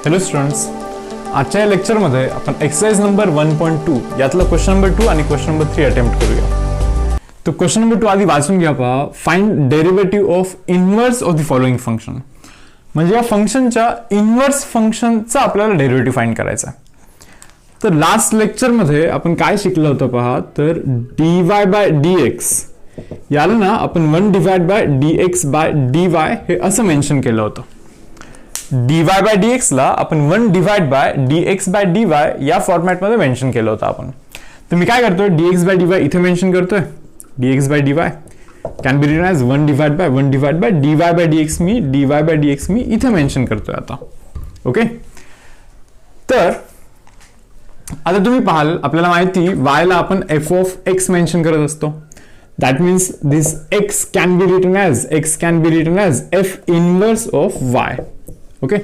Hello students, आजच्या या लेक्चरमध्ये आपण एक्सरसाइज नंबर 1.2 यातला क्वेश्चन नंबर 2 आणि क्वेश्चन नंबर 3 अटेम्प्ट करूया. तो क्वेश्चन नंबर 2 आधी वाचून घ्या पहा. Find derivative of inverse of the following function. म्हणजे या फंक्शनच्या इनव्हर्स फंक्शनचा आपल्याला डेरिव्हेटिव्ह फाइंड करायचा आहे. तर लास्ट लेक्चरमध्ये आपण काय शिकलो होतो पहा, तर dy/dx याला ना आपण 1/dx/dy हे असं मेन्शन केलं होतं. dy/dx ला आपण 1/dx/dy या फॉर्मॅटमध्ये मेन्शन केलं होतं आपण. तर मी काय करतोय, dx/dy इथे मेन्शन करतोय. dx/dy can be written as 1/1/dy/dx me dy/dx मी इथे मेन्शन करतोय आता. ओके, तर आता तुम्ही पाहाल, आपल्याला माहिती y ला आपण f of x मेन्शन करत असतो. That means this x can be written as f inverse of y. Okay,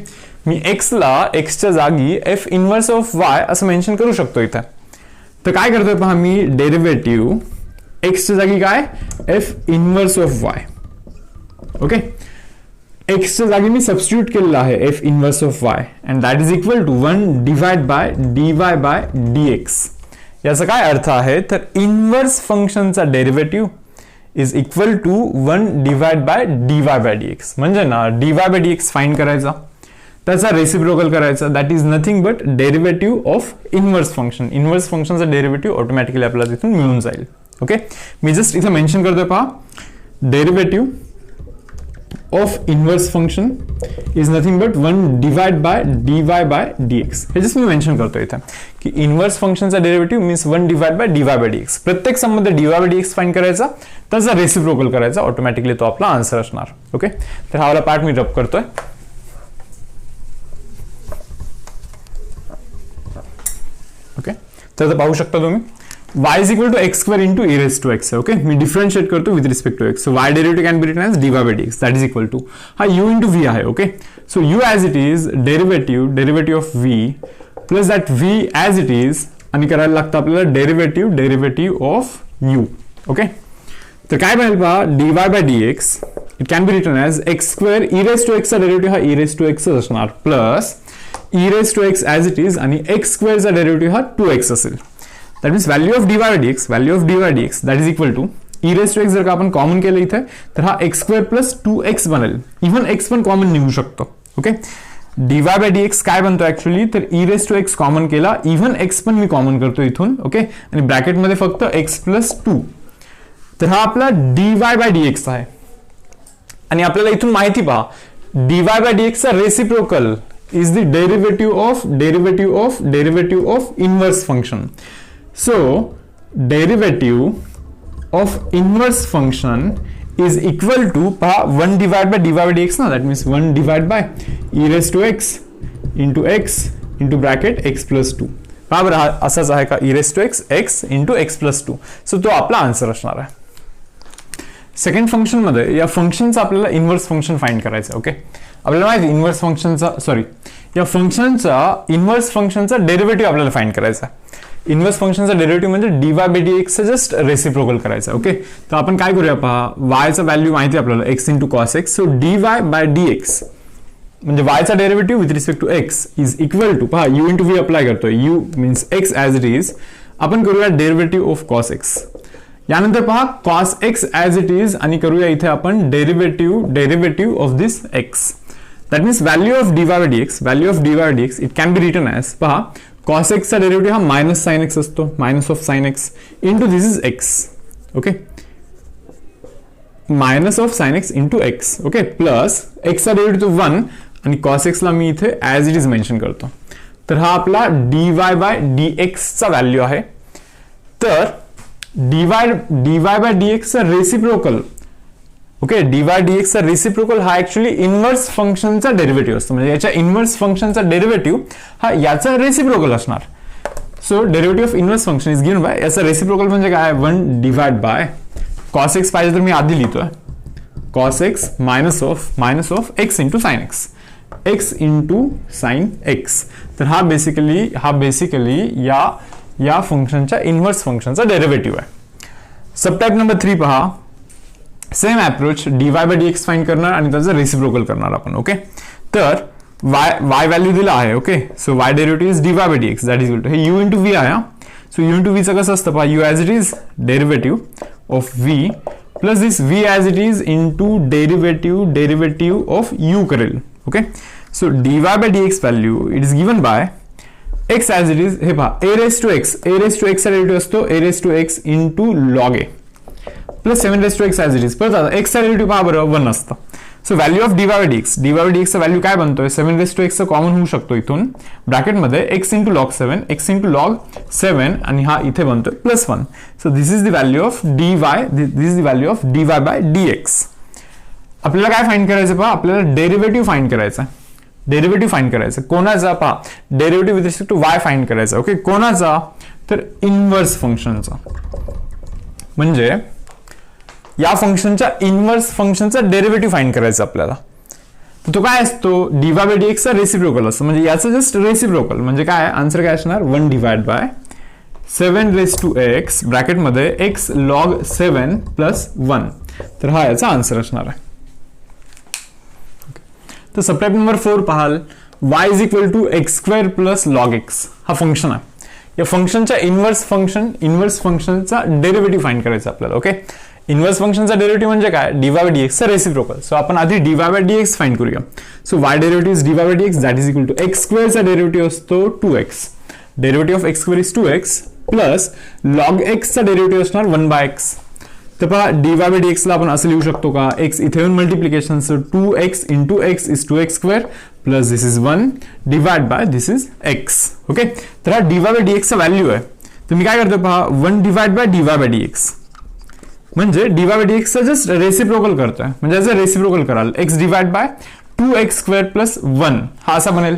me x ला x च्या जागी f इनवर्स ऑफ y असं मेन्शन करू शकतो इथे. तर काय करतोय पहा, मी डेरिव्हेटिव्ह x च्या जागी काय f inverse of y. Okay, x च्या जागी मी सबस्टिट्यूट केलेलं आहे f inverse of y and that is equal to 1/dy/dx. याचा काय अर्थ आहे, तर इनवर्स फंक्शनचा derivative is equal to 1/dy/dx. म्हणजे ना dy/dx फाइंड करायचा, त्याचा रेसिप्रोकल करायचा, that is nothing but derivative of inverse function. Inverse फंक्शनचा डेरिव्हेटिव्ह ऑटोमॅटिकली आपल्याला तिथून मिळून जाईल. ओके, मी जस्ट इथे मेन्शन करतोय पहा, derivative of inverse function is nothing but 1/dy/dx. हे जस्ट मी मेन्शन करतोय इथे की इनवर्स फंक्शनचा डेरिव्हेटिव्ह मीन्स 1/dy/dx. प्रत्येक सम मध्ये dy/dx फाइंड करायचा, त्याचा रेसिप्रोकल करायचा, ऑटोमॅटिकली तो आपला आन्सर असणार. ओके, तर हा वाला पार्ट मी रब करतोय. ओके, तर पाहू शकता तुम्ही y is equal to x square into e raised to x. Okay, मी डिफरन्शिएट करतो with respect to x. So y derivative can be written as dy/dx that is equal to हा u into v आहे. Okay, so u as it is derivative of v plus that v as it is आणि करायला लागतं आपल्याला derivative of u. Okay, तर काय बनेल पहा, dy/dx it can be written as x square e raised to x चा derivative हा e raised to x असणार plus e raised to x as it is आणि x स्क्वेअरचा डेरिव्हेटिव्ह हा 2x असेल. That means value of dy/dx that is equal to e raised to x. जर का आपण कॉमन केलं इथे तर हा x स्क्वेअर प्लस 2x बनेल. इव्हन x पण कॉमन निघू शकतो. ओके, dy/dx काय बनतो ऍक्च्युअली, तर e raised to x common केला, इव्हन x पण मी कॉमन करतो इथून. ओके, आणि ब्रॅकेटमध्ये फक्त x प्लस 2. तर हा आपला dy/dx आहे. आणि आपल्याला इथून माहिती पहा, dy/dx चा reciprocal is the derivative of inverse function. So, derivative of inverse function is equal to 1/dy/dx ना, that means 1/e raised to x into bracket x plus 2. बरोबर असाच आहे का, e raised to x into x plus 2. So तो आपला answer असणार आहे. Second function मध्ये या फंक्शनचा आपल्याला इनवर्स फंक्शन फाइंड करायचं. ओके, आपल्याला माहिती इनवर्स फंक्शनचा या फंक्शनचा इनवर्स फंक्शनचा डेरिव्हेटिव्ह आपल्याला फाइंड करायचा. इनवर्स फंक्शनचा डेरिव्हेटिव्ह म्हणजे dy/dx चा जस्ट रेसिप्रोकल करायचा. ओके, तर आपण काय करूया पहा, y चा व्हॅल्यू माहिती आपल्याला x into cos x. So dy/dx म्हणजे y चा derivative with respect to x is equal to पहा u इंटू v अप्लाय करतोय, u means x as it is. आपण करूया डेरिव्हेटिव्ह ऑफ cos x. यानंतर पहा cos x as it is आणि करूया इथे आपण derivative of this x. That means value of dy/dx it can be written as पहा cos x चा डेरिव्हेटिव्ह हा मायनस साइन x असतो, minus of sine x into this is x. Okay, minus of sine x into x. Okay, plus x चा derivative 1 आणि cos x ला मी इथे as it is mention करतो. तर हा आपला dy/dx चा व्हॅल्यू आहे. तर dy/dx चा रेसिप्रोकल, ओके, dy/dx चा रेसिप्रोकल हा ऍक्च्युअली इनवर्स फंक्शनचा डेरिव्हेटिव्ह असतो. म्हणजे याच्या इनवर्स फंक्शनचा डेरिव्हेटिव्ह हा याचा रेसिप्रोकल असणार. So derivative of inverse function is given bye याचा रेसिप्रोकल म्हणजे काय, 1/cos x पाहिजे तर मी आधी लिहितोय cos x minus of x into sine x. तर हा बेसिकली या फंक्शनच्या इनवर्स फंक्शनचा डेरिव्हेटिव्ह आहे. सबटाइप नंबर 3 पहा, सेम अप्रोच dy/dx फाइंड करणार आणि त्याचं रेसिप्रोकल करणार आपण. ओके, तर वाय व्हॅल्यू दिला आहे. Okay, so y derivative is dy bye dx that is equal to हे u इंटू व्ही आहे. सो u इंटू व्हीचं कसं असतं पहा, u as it is derivative of v plus this v as it is into derivative of u करेल. Okay, so dy bye dx value it is given by x as it is, हे पहा a raise to x चा derivative असतो a raise to x into log a plus 7 raise to x as it is. परत आता x चा derivative पहा बरं 1 असतं. So value of dy bye dx चा व्हॅल्यू काय बनतोय, 7 रेस टू x कॉमन होऊ शकतो इथून ब्रॅकेटमध्ये x into log 7 x into log 7 आणि हा इथे बनतोय plus 1. So this is the value of dy, this is the value of dy bye dx. आपल्याला काय फाइंड करायचं पहा, आपल्याला डेरिव्हेटिव्ह फाइंड करायचा. डेरिव्हेटिव्ह फाइंड करायचं कोणाचा पहा, derivative with respect to y find करायचा. ओके, कोणाचा, तर इनव्हर्स फंक्शनचा. म्हणजे या फंक्शनच्या इनव्हर्स फंक्शनचा डेरिव्हेटिव्ह फाइंड करायचा आपल्याला. तर तो काय असतो, dy बाय dx चा रेसिप्रोकल असतो. म्हणजे याचं जस्ट रेसिप्रोकल म्हणजे काय, आन्सर काय असणार 1 divide by 7 raise to x ब्रॅकेटमध्ये x लॉग 7 प्लस 1. तर हा याचा आन्सर असणार आहे. तर सबटाइप नंबर 4 पाहाल, y is equal to x square plus log x हा फंक्शन आहे. या फंक्शनच्या इनव्हर्स फंक्शनचा डेरिव्हेटिव्ह फाइंड करायचा आपल्याला. ओके, इनव्हर्स फंक्शनचा डेरिव्हेटिव्ह म्हणजे काय, dy बाय dx चा रेसिप्रोकल. सो आपण आधी dy बाय dx फाइंड करूया. So y derivative is dy bye dx that is equal to x स्क्वेअरचा डेरिव्हेटिव्ह असतो 2x, derivative of x square is 2x plus log x चा derivative असणार 1 by x. तर पहा dy bye dx ला आपण असं लिहू शकतो का, x इथे येऊन multiplication, so 2x into x is 2x square plus this is 1 divide by this is x. Okay, तर हा dy बाय dx चा व्हॅल्यू आहे. तर मी काय करतो पहा, 1 divide by dy bye dx म्हणजे dy बाय dx चा जस्ट रेसिप्रोकल करतोय. म्हणजे याचा रेसिप्रोकल कराल, x divide by 2x square plus 1 हा असा बनेल.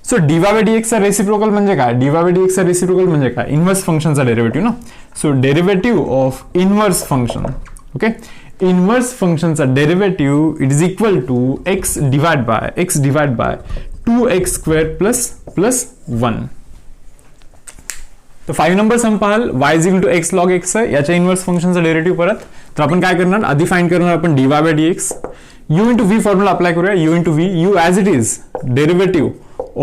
सो dy बाय dx चा रेसिप्रोकल म्हणजे काय, dy बाय dx चा रेसिप्रोकल म्हणजे काय, इनव्हर्स फंक्शनचा डेरिव्हेटिव्ह ना. So derivative of inverse function. Okay, inverse फंक्शनचा derivative it is equal to x divide by 2x square plus 1. तर 5 नंबर सम पाहाल, y is equal to x log x आहे, याच्या इनव्हर्स फंक्शनचा डेरिव्हेटिव्ह परत. तर आपण काय करणार, आधी फाइंड करणार आपण dy bye dx, u into v formula apply करूया. u into v, u as it is derivative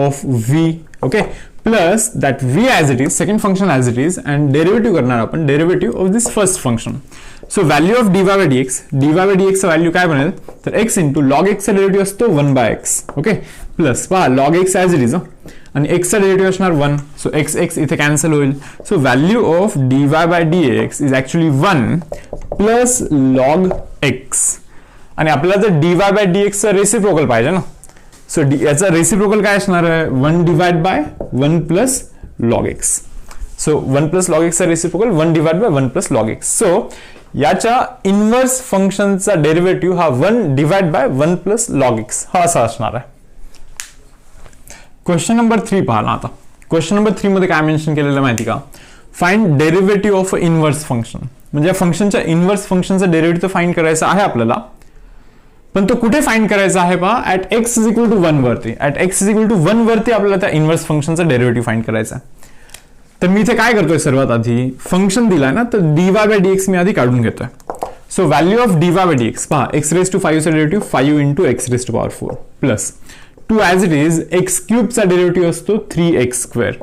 of v. Okay, plus that v as it is, second function as it is, and derivative करणार आपण derivative of this first function. So value of dy bye dx चा value काय बनेल, तर x into log x चा derivative असतो 1 by x. Okay, plus पहा log x as it is आणि x चा डेरिव्हेटिव्ह असणार 1. सो x इथे कॅन्सल होईल. So value of dy bye dx is actually 1 plus log x. आणि आपल्याला जर dy बाय dx चा रेसिप्रोकल पाहिजे ना, सो याचा रेसिप्रोकल काय असणार आहे, 1 divide by 1 plus log x. So 1 plus log x चा reciprocal 1 divide by 1 plus log x. So याच्या इनव्हर्स फंक्शनचा डेरिव्हेटिव्ह हा 1 divide by 1 plus log x हा असा असणार आहे. क्वेश्चन नंबर 3 पहा ना. आता क्वेश्चन नंबर 3 मध्ये काय मेन्शन केलेलं माहिती का, find derivative of inverse function. म्हणजे फंक्शनच्या इनव्हर्स फंक्शनचा डेरिव्हेटिव्ह फाइंड करायचा आहे आपल्याला, पण तो कुठे फाइंड करायचा आहे पहा, at x is equal to 1 वरती. At x is equal to 1 वरती आपल्याला त्या इनव्हर्स फंक्शनचा डेरिव्हेटिव्ह फाइंड करायचा आहे. तर मी इथे काय करतोय, सर्वात आधी फंक्शन दिलाय ना, तर dy बाय dx मी आधी काढून घेतोय. So value of dy bye dx पहा, x रेस टू 5 चा derivative 5 into x raise to power 4 plus 2 as it is x cube चा डेरिव्हेटिव्ह असतो 3x स्क्वेअर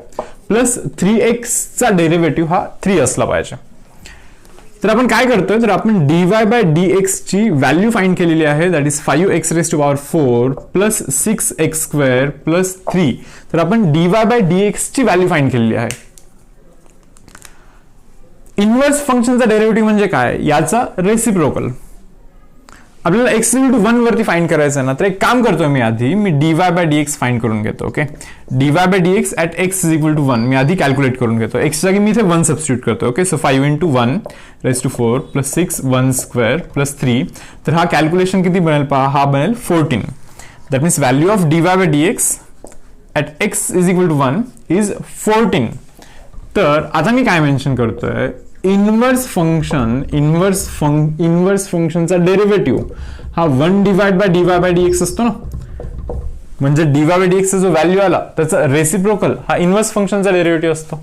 प्लस 3x चा डेरिव्हेटिव्ह हा 3 असला पाहिजे. तर आपण काय करतोय, तर आपण dy बाय dx ची व्हॅल्यू फाइंड केलेली आहे, that is 5x raise to power 4 plus 6x square plus 3. तर आपण dy बाय dx ची व्हॅल्यू फाइंड केलेली आहे. इनव्हर्स फंक्शनचा डेरिव्हेटिव्ह म्हणजे काय, याचा रेसिप्रोकल. आपल्याला x इक्वल टू 1 वरती फाइंड करायचं आहे ना, तर एक काम करतोय मी आधी, मी dy बाय dx फाइंड करून घेतो. Okay, dy bye dx at x is equal to 1 मी आधी कॅल्क्युलेट करून घेतो. x जागी मी इथे 1 सबस्टिट्यूट करतो. Okay, so 5 into 1 raise to 4 plus 6 1 square plus 3. तर हा कॅल्क्युलेशन किती बनेल पहा, हा बनेल 14. That means value of dy bye dx at x is equal to 1 is 14. तर आता मी काय मेन्शन करतोय, इनव्हर्स फंक्शनचा डेरिव्हेटिव्ह हा 1 divide by dy bye dx असतो ना. म्हणजे dy बाय dx चा जो व्हॅल्यू आला त्याचा रेसिप्रोकल हा इनव्हर्स फंक्शनचा डेरिव्हेटिव्ह असतो.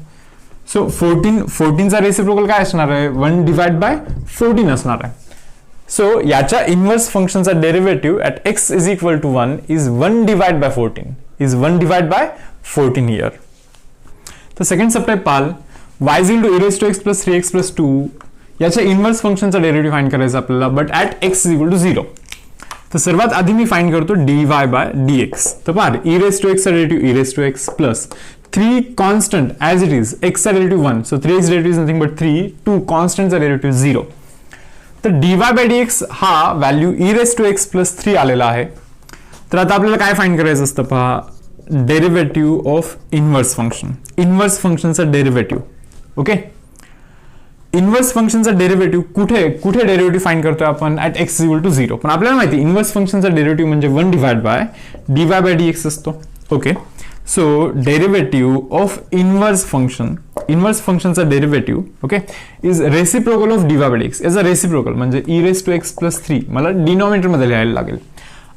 सो 14 चा रेसिप्रोकल काय असणार आहे, 1 डिवाइड बाय 14 असणार आहे. सो याच्या इनवर्स फंक्शनचा derivative at x is equal to 1 is 1 divide by 14 is 1 divide by 14 here. तर सेकंड सबटाइप पाल y is equal to e raise to x plus 3x plus 2 याच्या इनवर्स फंक्शनचा derivative find करायचा आपल्याला but at x is equal to 0. तर सर्वात आधी मी फाइंड करतो dy बाय dx. तर पहा e रेज टू x चा derivative e raise to x plus 3 constant as it is x चा derivative 1 so 3x derivative is nothing but 3 2 कॉन्स्टंटचा डेरिव्हेटिव्ह 0. तर dy बाय dx हा value e raise to x plus 3 आलेला आहे. तर आता आपल्याला काय फाइंड करायचं असतं पहा derivative of inverse function. Inverse फंक्शनचा डेरिव्हेटिव्ह. ओके इनवर्स फंक्शनचा डेरिव्हेटिव्ह कुठे डेरिव्हेटिव्ह फाइंड करतोय आपण ॲट x इक्वल टू 0. पण आपल्याला माहिती इनवर्स फंक्शनचा डेरिव्हेटिव्ह म्हणजे 1 divide by dy bye dx असतो. Okay so derivative of inverse फंक्शनचा derivative okay is reciprocal of dy bye dx. याचा रेसिप्रोकल म्हणजे e raise to x plus 3 मला डिनॉमिनेटर मध्ये लिहायला लागेल.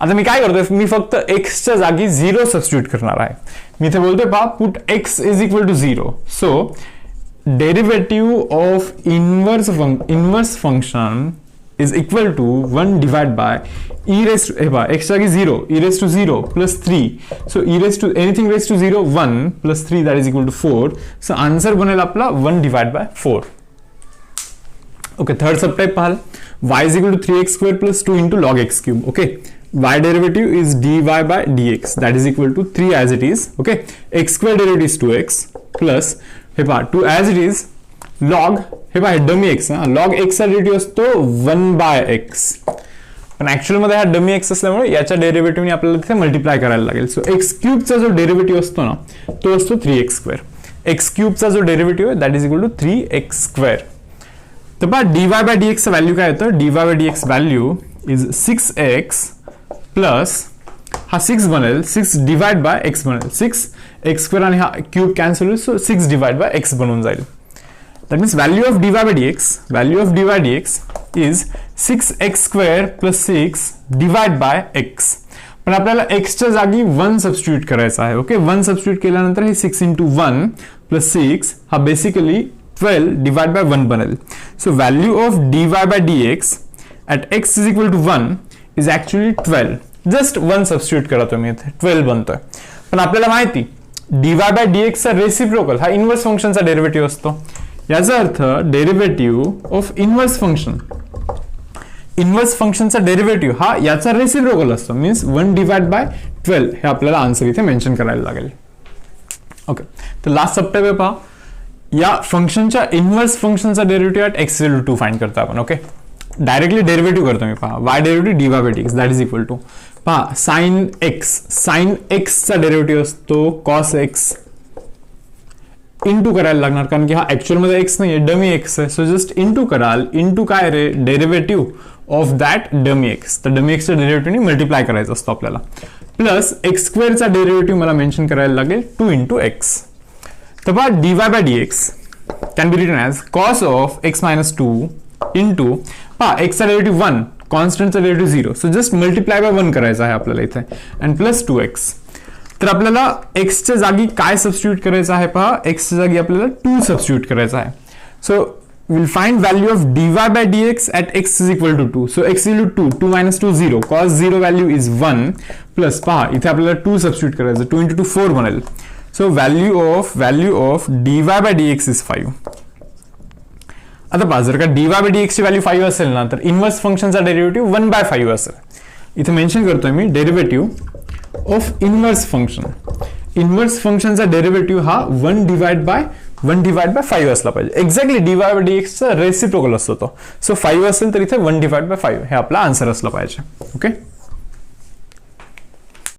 आता मी काय करतोय मी फक्त x च्या जागी 0 सबस्टिट्यूट करणार आहे. मी इथे बोलतोय पहा put x is equal to 0. So derivative of inverse function is equal to 1 divide by e raise to x जागी 0 e raise to 0 plus 3. So e raise to anything raise to 0 1 plus 3 that is equal to 4. So answer बनेल आपला 1 divide बाय 4. Okay third subtype पाहाल y is equal to 3x square plus 2 into log x cube. Okay y derivative is dy by dx that is equal to 3 as it is. Okay x square derivative is 2x plus हे पहा 2 as it is log हे पहा dummy x log x चा derivative असतो 1 by x. पण actual मध्ये हा dummy x असल्यामुळे याच्या डेरिव्हेटिव्हने आपल्याला तिथे मल्टिप्लाय करायला लागेल. सो x क्यूबचा जो डेरिव्हेटिव्ह असतो ना तो असतो 3x स्क्वेअर. x क्यूबचा जो डेरिव्हेटिव्ह आहे that is equal to 3x square. तर पहा dy by dx चा व्हॅल्यू काय येतं dy by dx value is 6x plus हा 6 बनेल 6 डिवाइड बाय x बनेल 6x स्क्वेअर आणि हा क्यूब कॅन्सल होईल. सो 6 डिवाइड बाय x बनून जाईल. That means value of dy by dx is 6x square plus 6 divide by x. पण आपल्याला x च्या जागी 1 सबस्टिट्यूट करायचा आहे. ओके 1 सबस्टिट्यूट केल्यानंतर हे 6 इंटू 1 प्लस 6 हा बेसिकली 12 डिवाइड बाय 1 बनेल. So value of dy by dx at x is equal to 1 is actually 12. Just 1 substitute करा तुम्ही इथे 12 बनतोय. पण आपल्याला माहिती dy बाय dx चा रेसिप्रोकल हा इनवर्स फंक्शनचा डेरिव्हेटिव्ह असतो. याचा अर्थ डेरिव्हेटिव्ह ऑफ इनवर्स फंक्शनचा डेरिव्हेटिव्ह हा याचा रेसिप्रोकल असतो. मीन्स 1 डिवाइड बाय 12 हे आपल्याला आन्सर इथे मेन्शन करायला लागेल. ओके तर लास्ट सबटाइप पहा या फंक्शनच्या इनवर्स फंक्शनचा derivative at x equal to 2 find करतो आपण. ओके डायरेक्टली डेरिव्हेटिव्ह करतो मी पहा y derivative dy bye dx that is equal to पहा साइन x चा डेरिव्हेटिव्ह असतो cos x इंटू करायला लागणार कारण की हा ऍक्च्युअल मध्ये x नाहीये डमी x आहे. सो जस्ट इंटू कराल इंटू काय रे derivative of that dummy x. तर डमी x च्या डेरिव्हेटिव्हने मल्टिप्लाय करायचं असतो आपल्याला प्लस x स्क्वेअरचा डेरिव्हेटिव्ह मला मेन्शन करायला लागेल 2 इंटू x. तर पहा dy bye dx can be written as cos of x minus 2 into पहा x चा डेरिव्हेटिव्ह 1 कॉन्स्टंटचा derivative 0. So just multiply by 1 करायचा आहे आपल्याला इथे अँड प्लस 2x. तर आपल्याला x च्या जागी काय सबस्टिट्यूट करायचं आहे पहा x च्या जागी आपल्याला 2 सबस्टिट्यूट करायचं आहे. So will find value of dy bye dx at x is equal to 2. So x equal to 2 minus 2 0 cos 0 value is 1 plus पहा इथे आपल्याला 2 सबस्टिट्यूट करायचं 2 इंटू 2 4 बनेल. So value of dy bye dx is 5. आता पहा जर का dy bye dx ची व्हॅल्यू 5 असेल ना तर इनवर्स फंक्शनचा डेरिव्हेटिव्ह 1 बाय 5 असेल. इथे मेन्शन करतोय मी डेरिव्हेटिव्ह ऑफ इनवर्स फंक्शनचा डेरिव्हेटिव्ह हा 1 डिवाइड बाय 5 असला पाहिजे. एक्झॅक्टली dy बाय dx चा रेसिप्रोकल असतो तो. सो 5 असेल तर इथे 1 डिवाइड बाय 5 हे आपला आन्सर असला पाहिजे. ओके